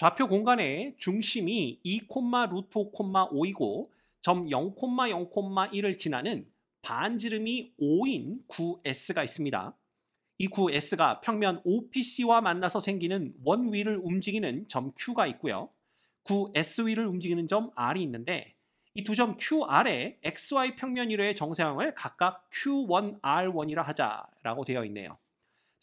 좌표 공간의 중심이 2, 루트 5, 5이고 점 0, 0,1을 지나는 반지름이 5인 구S가 있습니다. 이 구S가 평면 OPC와 만나서 생기는 원 위를 움직이는 점 Q가 있고요. 구S 위를 움직이는 점 R이 있는데 이 두 점 QR의 XY 평면 위로의 정사형을 각각 Q1, R1이라 하자라고 되어 있네요.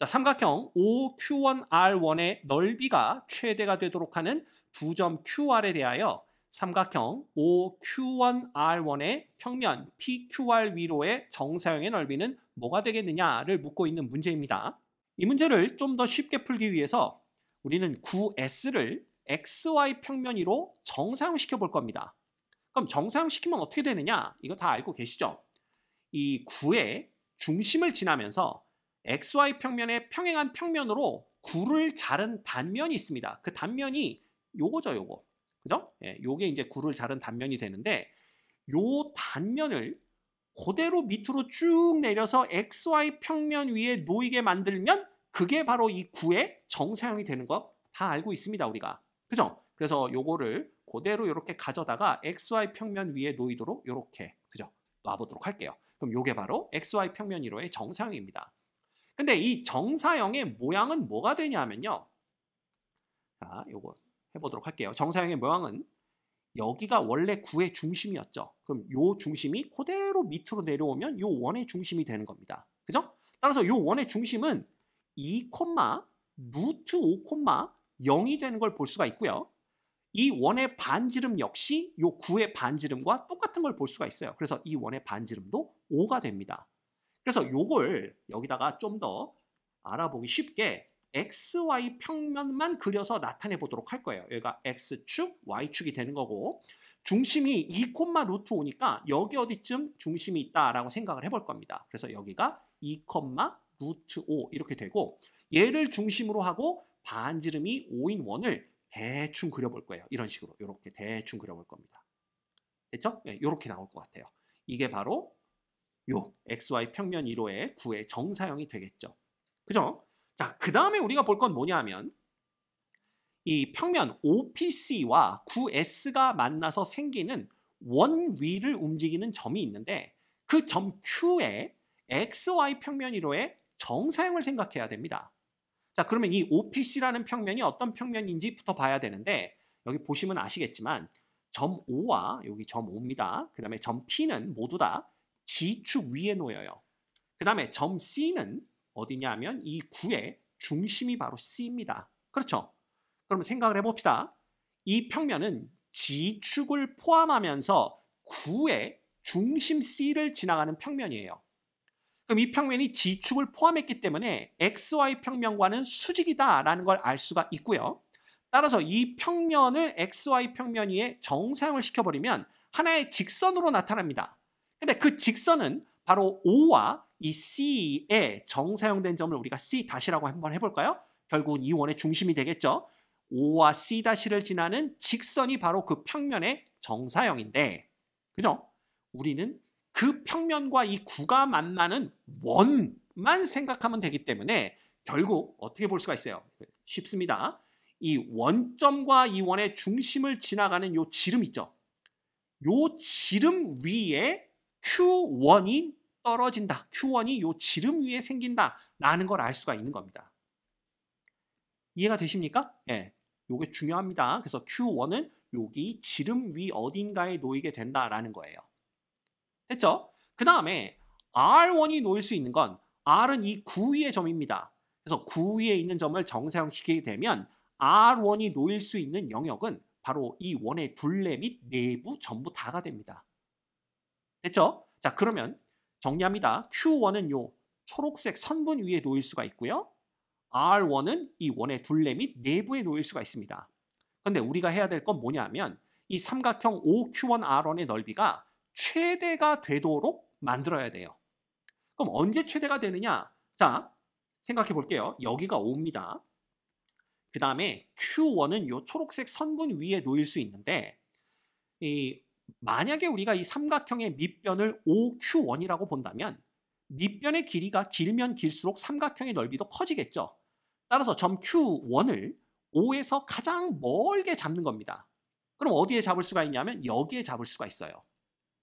자, 삼각형 OQ1R1의 넓이가 최대가 되도록 하는 두 점 QR에 대하여 삼각형 OQ1R1의 평면 PQR 위로의 정사형의 넓이는 뭐가 되겠느냐를 묻고 있는 문제입니다. 이 문제를 좀 더 쉽게 풀기 위해서 우리는 구S를 XY 평면 위로 정사형시켜 볼 겁니다. 그럼 정사형시키면 어떻게 되느냐? 이거 다 알고 계시죠? 이 구의 중심을 지나면서 XY 평면에 평행한 평면으로 구를 자른 단면이 있습니다. 그 단면이 요거죠, 요거. 그죠? 예, 요게 이제 구를 자른 단면이 되는데 요 단면을 그대로 밑으로 쭉 내려서 XY 평면 위에 놓이게 만들면 그게 바로 이 구의 정사형이 되는 거 다 알고 있습니다, 우리가. 그죠? 그래서 요거를 그대로 이렇게 가져다가 XY 평면 위에 놓이도록 이렇게, 그죠? 놔보도록 할게요. 그럼 요게 바로 XY 평면 위로의 정사형입니다. 근데 이 정사형의 모양은 뭐가 되냐면요. 자, 요거 해보도록 할게요. 정사형의 모양은 여기가 원래 구의 중심이었죠. 그럼 요 중심이 그대로 밑으로 내려오면 요 원의 중심이 되는 겁니다. 그죠? 따라서 요 원의 중심은 2, 루트 5, 0이 되는 걸 볼 수가 있고요. 이 원의 반지름 역시 요 구의 반지름과 똑같은 걸 볼 수가 있어요. 그래서 이 원의 반지름도 5가 됩니다. 그래서 요걸 여기다가 좀 더 알아보기 쉽게 XY 평면만 그려서 나타내 보도록 할 거예요. 여기가 X축, Y축이 되는 거고 중심이 2, 루트 5니까 여기 어디쯤 중심이 있다라고 생각을 해볼 겁니다. 그래서 여기가 2, 루트 5 이렇게 되고 얘를 중심으로 하고 반지름이 5인 원을 대충 그려볼 거예요. 이런 식으로 이렇게 대충 그려볼 겁니다. 됐죠? 네, 이렇게 나올 것 같아요. 이게 바로 요 XY 평면 1호의 구의 정사형이 되겠죠. 그죠? 자, 그 다음에 우리가 볼 건 뭐냐 하면 이 평면 OPC와 구S가 만나서 생기는 원 위를 움직이는 점이 있는데 그 점 Q의 XY 평면 1호의 정사형을 생각해야 됩니다. 자, 그러면 이 OPC라는 평면이 어떤 평면인지부터 봐야 되는데 여기 보시면 아시겠지만 점 O와 여기 점 O입니다. 그 다음에 점 P는 모두 다 G축 위에 놓여요. 그 다음에 점 C는 어디냐 하면 이 구의 중심이 바로 C입니다. 그렇죠? 그럼 생각을 해봅시다. 이 평면은 G축을 포함하면서 구의 중심 C를 지나가는 평면이에요. 그럼 이 평면이 G축을 포함했기 때문에 XY 평면과는 수직이다라는 걸 알 수가 있고요. 따라서 이 평면을 XY 평면 위에 정사형을 시켜버리면 하나의 직선으로 나타납니다. 근데 그 직선은 바로 O와 이 C의 정사형된 점을 우리가 C-라고 한번 해볼까요? 결국은 이 원의 중심이 되겠죠. O와 C-를 지나는 직선이 바로 그 평면의 정사형인데, 그죠? 우리는 그 평면과 이 구가 만나는 원만 생각하면 되기 때문에 결국 어떻게 볼 수가 있어요? 쉽습니다. 이 원점과 이 원의 중심을 지나가는 요 지름 있죠? 요 지름 위에 Q1이 떨어진다. Q1이 요 지름 위에 생긴다라는 걸 알 수가 있는 겁니다. 이해가 되십니까? 예. 요게 중요합니다. 그래서 Q1은 여기 지름 위 어딘가에 놓이게 된다라는 거예요. 됐죠? 그 다음에 R1이 놓일 수 있는 건 R은 이 구 위의 점입니다. 그래서 구 위에 있는 점을 정사형시키게 되면 R1이 놓일 수 있는 영역은 바로 이 원의 둘레 및 내부 전부 다가 됩니다. 됐죠? 자, 그러면 정리합니다. Q1은 요 초록색 선분 위에 놓일 수가 있고요. R1은 이 원의 둘레 및 내부에 놓일 수가 있습니다. 그런데 우리가 해야 될 건 뭐냐면 이 삼각형 OQ1R1의 넓이가 최대가 되도록 만들어야 돼요. 그럼 언제 최대가 되느냐? 자, 생각해 볼게요. 여기가 5입니다. 그 다음에 Q1은 이 초록색 선분 위에 놓일 수 있는데 만약에 우리가 이 삼각형의 밑변을 OQ1이라고 본다면 밑변의 길이가 길면 길수록 삼각형의 넓이도 커지겠죠. 따라서 점 Q1을 O에서 가장 멀게 잡는 겁니다. 그럼 어디에 잡을 수가 있냐면 여기에 잡을 수가 있어요.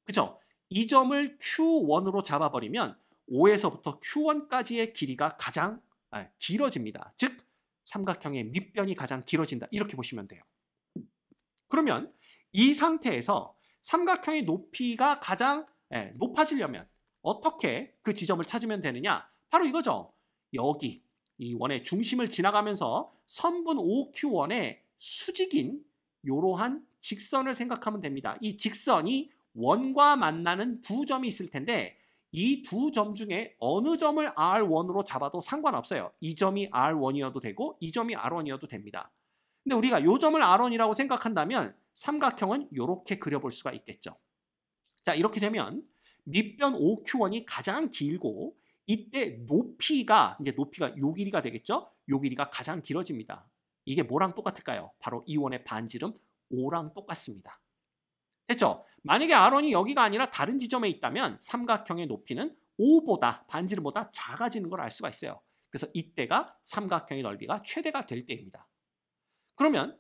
그죠? 이 점을 Q1으로 잡아버리면 O에서부터 Q1까지의 길이가 가장 길어집니다. 즉 삼각형의 밑변이 가장 길어진다. 이렇게 보시면 돼요. 그러면 이 상태에서 삼각형의 높이가 가장 높아지려면 어떻게 그 지점을 찾으면 되느냐? 바로 이거죠. 여기 이 원의 중심을 지나가면서 선분 OQ1의 수직인 이러한 직선을 생각하면 됩니다. 이 직선이 원과 만나는 두 점이 있을 텐데 이 두 점 중에 어느 점을 R1으로 잡아도 상관없어요. 이 점이 R1이어도 되고 이 점이 R1이어도 됩니다. 근데 우리가 이 점을 R1이라고 생각한다면 삼각형은 이렇게 그려볼 수가 있겠죠. 자, 이렇게 되면 밑변 OQ1이 가장 길고 이때 높이가 요 길이가 되겠죠? 요 길이가 가장 길어집니다. 이게 뭐랑 똑같을까요? 바로 이 원의 반지름 O랑 똑같습니다. 됐죠? 만약에 R1이 여기가 아니라 다른 지점에 있다면 삼각형의 높이는 O보다 반지름보다 작아지는 걸 알 수가 있어요. 그래서 이때가 삼각형의 넓이가 최대가 될 때입니다. 그러면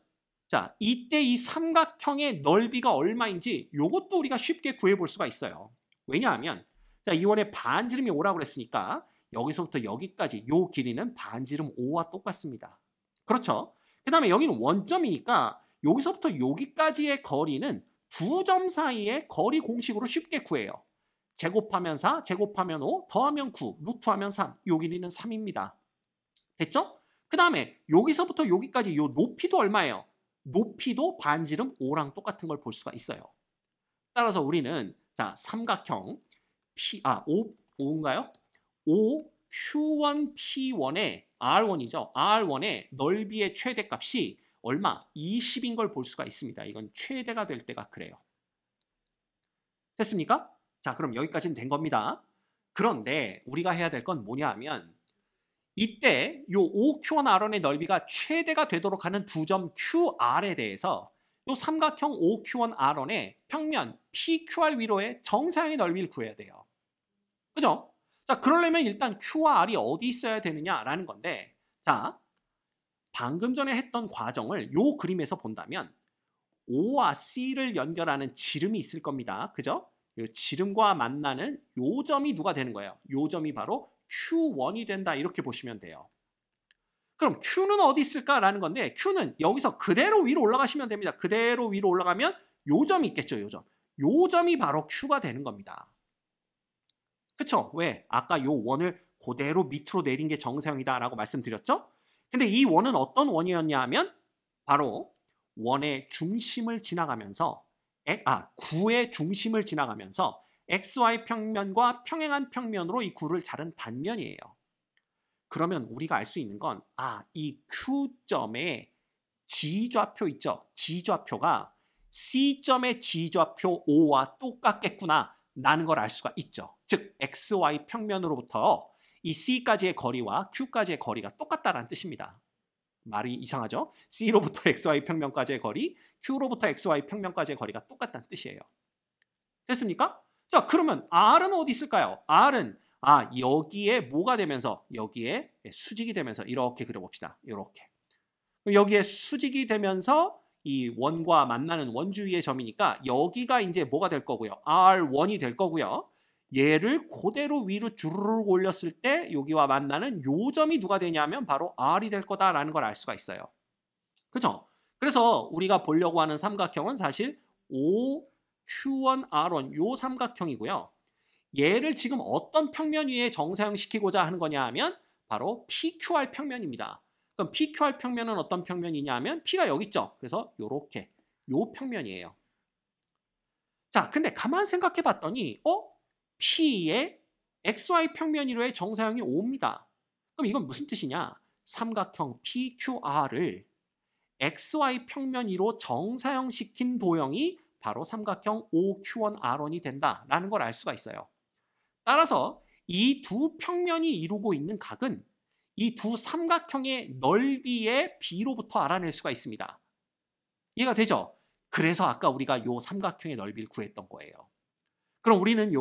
자, 이때 이 삼각형의 넓이가 얼마인지 이것도 우리가 쉽게 구해볼 수가 있어요. 왜냐하면 자, 이 원의 반지름이 5라고 그랬으니까 여기서부터 여기까지 이 길이는 반지름 5와 똑같습니다. 그렇죠? 그 다음에 여기는 원점이니까 여기서부터 여기까지의 거리는 두 점 사이의 거리 공식으로 쉽게 구해요. 제곱하면 4, 제곱하면 5, 더하면 9, 루트하면 3. 이 길이는 3입니다. 됐죠? 그 다음에 여기서부터 여기까지 이 높이도 얼마예요? 높이도 반지름 5랑 똑같은 걸 볼 수가 있어요. 따라서 우리는 자 삼각형 O인가요? OQ1P1의 R1이죠. R1의 넓이의 최대값이 얼마? 20인 걸 볼 수가 있습니다. 이건 최대가 될 때가 그래요. 됐습니까? 자, 그럼 여기까지는 된 겁니다. 그런데 우리가 해야 될 건 뭐냐 하면 이때 요 OQ1R1의 넓이가 최대가 되도록 하는 두 점 QR에 대해서 요 삼각형 OQ1R1의 평면 PQR 위로의 정사형의 넓이를 구해야 돼요. 그죠? 자, 그러려면 일단 Q와 R이 어디 있어야 되느냐라는 건데 자, 방금 전에 했던 과정을 요 그림에서 본다면 O와 C를 연결하는 지름이 있을 겁니다. 그죠? 요 지름과 만나는 요 점이 누가 되는 거예요? 요 점이 바로 Q1이 된다 이렇게 보시면 돼요. 그럼 Q는 어디 있을까라는 건데 Q는 여기서 그대로 위로 올라가시면 됩니다. 그대로 위로 올라가면 요 점이 있겠죠. 요 점. 요 점이 바로 Q가 되는 겁니다. 그쵸? 왜? 아까 요 원을 그대로 밑으로 내린 게 정사형이다라고 말씀드렸죠? 근데 이 원은 어떤 원이었냐 하면 바로 원의 중심을 지나가면서 구의 중심을 지나가면서 XY 평면과 평행한 평면으로 이 구를 자른 단면이에요. 그러면 우리가 알 수 있는 건 이 Q점의 G좌표 있죠? G좌표가 C점의 G좌표 O와 똑같겠구나 라는 걸 알 수가 있죠. 즉 XY 평면으로부터 이 C까지의 거리와 Q까지의 거리가 똑같다라는 뜻입니다. 말이 이상하죠? C로부터 XY 평면까지의 거리, Q로부터 XY 평면까지의 거리가 똑같다는 뜻이에요. 됐습니까? 자, 그러면 R은 어디 있을까요? R은 여기에 뭐가 되면서 여기에 수직이 되면서 이렇게 그려봅시다. 이렇게. 여기에 수직이 되면서 이 원과 만나는 원주위의 점이니까 여기가 이제 뭐가 될 거고요. R1이 될 거고요. 얘를 그대로 위로 주르륵 올렸을 때 여기와 만나는 요 점이 누가 되냐면 바로 R이 될 거다라는 걸 알 수가 있어요. 그죠? 그래서 우리가 보려고 하는 삼각형은 사실 OQ1R1 요 삼각형이고요. 얘를 지금 어떤 평면 위에 정사형시키고자 하는 거냐 하면 바로 PQR 평면입니다. 그럼 PQR 평면은 어떤 평면이냐 하면 P가 여기 있죠. 그래서 요렇게 요 평면이에요. 자, 근데 가만 생각해 봤더니 P의 XY 평면 위로의 정사형이 5입니다. 그럼 이건 무슨 뜻이냐? 삼각형 PQR을 XY 평면 위로 정사형시킨 도형이 바로 삼각형 OQ1R1이 된다라는 걸 알 수가 있어요. 따라서 이 두 평면이 이루고 있는 각은 이 두 삼각형의 넓이의 비로부터 알아낼 수가 있습니다. 이해가 되죠? 그래서 아까 우리가 요 삼각형의 넓이를 구했던 거예요. 그럼 우리는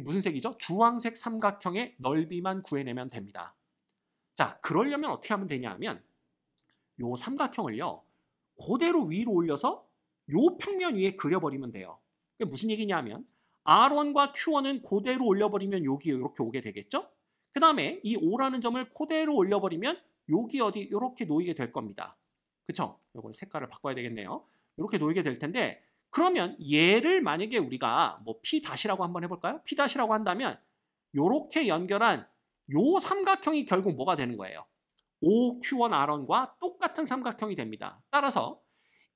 무슨 색이죠? 주황색 삼각형의 넓이만 구해내면 됩니다. 자, 그러려면 어떻게 하면 되냐 하면 요 삼각형을요. 그대로 위로 올려서 요 평면 위에 그려버리면 돼요. 그게 무슨 얘기냐면 R1과 Q1은 그대로 올려버리면 여기 이렇게 오게 되겠죠? 그 다음에 이 O라는 점을 그대로 올려버리면 여기 어디 이렇게 놓이게 될 겁니다. 그쵸? 요걸 색깔을 바꿔야 되겠네요. 이렇게 놓이게 될 텐데 그러면 얘를 만약에 우리가 뭐 P-라고 한번 해볼까요? P-라고 한다면 요렇게 연결한 요 삼각형이 결국 뭐가 되는 거예요? OQ1R1과 똑같은 삼각형이 됩니다. 따라서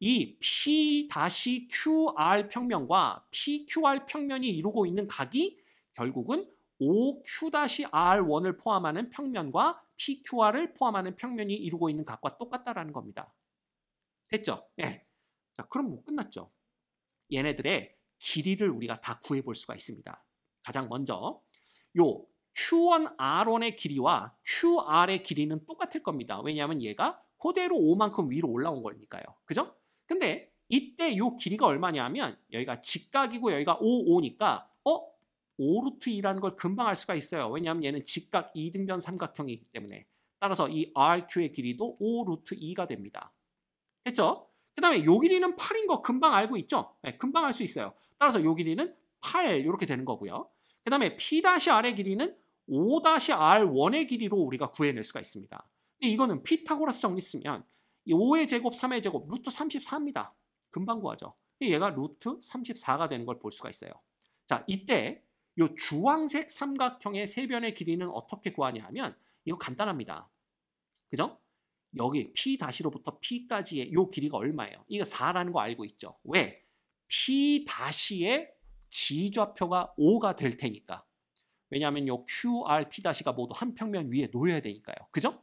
이 P-QR 평면과 PQR 평면이 이루고 있는 각이 결국은 OQ-R1을 포함하는 평면과 PQR을 포함하는 평면이 이루고 있는 각과 똑같다라는 겁니다. 됐죠? 네. 자, 그럼 뭐 끝났죠. 얘네들의 길이를 우리가 다 구해볼 수가 있습니다. 가장 먼저 요 Q1R1의 길이와 QR의 길이는 똑같을 겁니다. 왜냐하면 얘가 그대로 5만큼 위로 올라온 거니까요. 그죠? 근데 이때 요 길이가 얼마냐면 여기가 직각이고 여기가 5니까 5루트2라는 걸 금방 알 수가 있어요. 왜냐하면 얘는 직각 이등변 삼각형이기 때문에. 따라서 이 RQ의 길이도 5루트2가 됩니다. 됐죠? 그 다음에 요 길이는 8인 거 금방 알고 있죠? 네, 금방 알 수 있어요. 따라서 요 길이는 8 이렇게 되는 거고요. 그 다음에 P-R의 길이는 5-R1의 길이로 우리가 구해낼 수가 있습니다. 근데 이거는 피타고라스 정리 쓰면 5의 제곱, 3의 제곱, 루트 34입니다. 금방 구하죠. 얘가 루트 34가 되는 걸 볼 수가 있어요. 자, 이때 요 주황색 삼각형의 세변의 길이는 어떻게 구하냐 하면 이거 간단합니다. 그죠? 여기 P-로부터 P까지의 요 길이가 얼마예요? 이거 4라는 거 알고 있죠? 왜? P-의 지좌표가 5가 될 테니까. 왜냐하면 요 QR, P-가 모두 한 평면 위에 놓여야 되니까요. 그죠?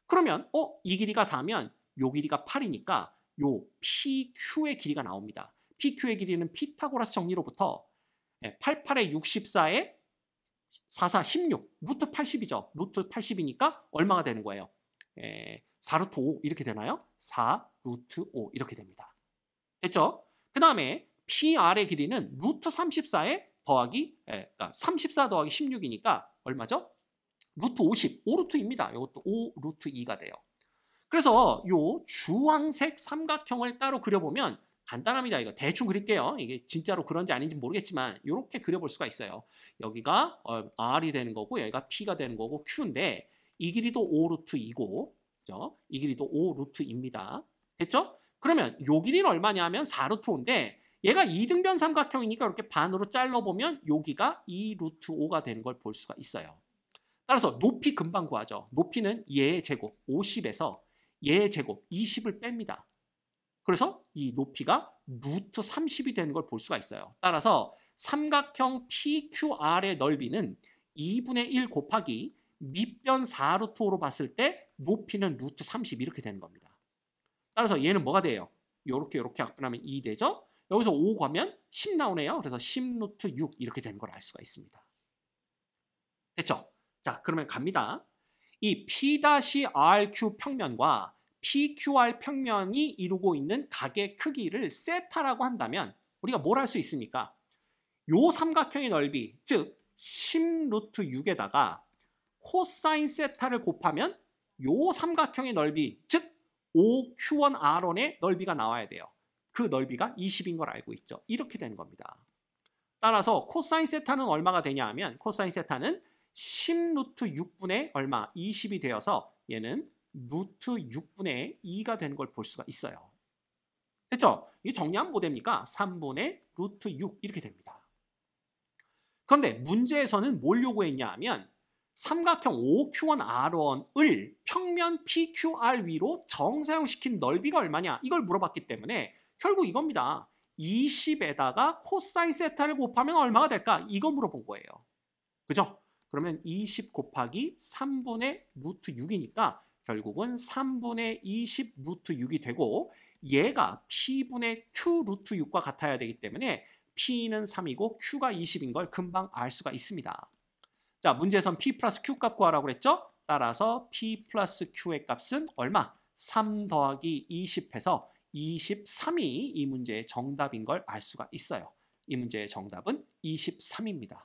그러면 이 길이가 4면 요 길이가 8이니까 요 PQ의 길이가 나옵니다. PQ의 길이는 피타고라스 정리로부터 88에 64에 44, 16, 루트 80이죠. 루트 80이니까 얼마가 되는 거예요? 4루트 5 이렇게 되나요? 4루트 5 이렇게 됩니다. 됐죠? 그 다음에 PR의 길이는 루트 34에 더하기 그러니까 34 더하기 16이니까 얼마죠? 루트 50, 5루트입니다. 이것도 5루트 2가 돼요. 그래서 요 주황색 삼각형을 따로 그려보면 간단합니다. 이거 대충 그릴게요. 이게 진짜로 그런지 아닌지 모르겠지만 이렇게 그려볼 수가 있어요. 여기가 R이 되는 거고 여기가 P가 되는 거고 Q인데 이 길이도 5루트 2고 그죠? 이 길이도 5루트입니다. 됐죠? 그러면 요 길이는 얼마냐면 4루트 5인데 얘가 이등변 삼각형이니까 이렇게 반으로 잘라보면 여기가 2루트 5가 되는 걸 볼 수가 있어요. 따라서 높이 금방 구하죠. 높이는 얘의 제곱 50에서 얘의 제곱 20을 뺍니다. 그래서 이 높이가 루트 30이 되는 걸 볼 수가 있어요. 따라서 삼각형 PQR의 넓이는 2분의 1 곱하기 밑변 4루트 5로 봤을 때 높이는 루트 30 이렇게 되는 겁니다. 따라서 얘는 뭐가 돼요? 요렇게 약분하면 2 되죠? 여기서 5 가면 10 나오네요. 그래서 10루트 6 이렇게 되는 걸 알 수가 있습니다. 됐죠? 자, 그러면 갑니다. 이 P-RQ 평면과 PQR 평면이 이루고 있는 각의 크기를 세타라고 한다면 우리가 뭘 할 수 있습니까? 요 삼각형의 넓이, 즉 10루트 6에다가 코사인 세타를 곱하면 요 삼각형의 넓이, 즉 OQ1R1의 넓이가 나와야 돼요. 그 넓이가 20인 걸 알고 있죠. 이렇게 되는 겁니다. 따라서 코사인 세타는 얼마가 되냐 하면 코사인 세타는 10루트 6분의 얼마? 20이 되어서 얘는 루트 6분의 2가 되는 걸 볼 수가 있어요. 됐죠? 이게 정리하면 뭐 됩니까? 3분의 루트 6 이렇게 됩니다. 그런데 문제에서는 뭘 요구했냐 하면 삼각형 OQ1R1을 평면 PQR 위로 정사용시킨 넓이가 얼마냐? 이걸 물어봤기 때문에 결국 이겁니다. 20에다가 코사인 세타를 곱하면 얼마가 될까? 이거 물어본 거예요. 그죠? 그러면 20 곱하기 3분의 루트 6이니까 결국은 3분의 20 루트 6이 되고 얘가 P분의 Q 루트 6과 같아야 되기 때문에 P는 3이고 Q가 20인 걸 금방 알 수가 있습니다. 자, 문제에선 P 플러스 Q 값 구하라고 그랬죠? 따라서 P 플러스 Q의 값은 얼마? 3 더하기 20 해서 23이 이 문제의 정답인 걸 알 수가 있어요. 이 문제의 정답은 23입니다.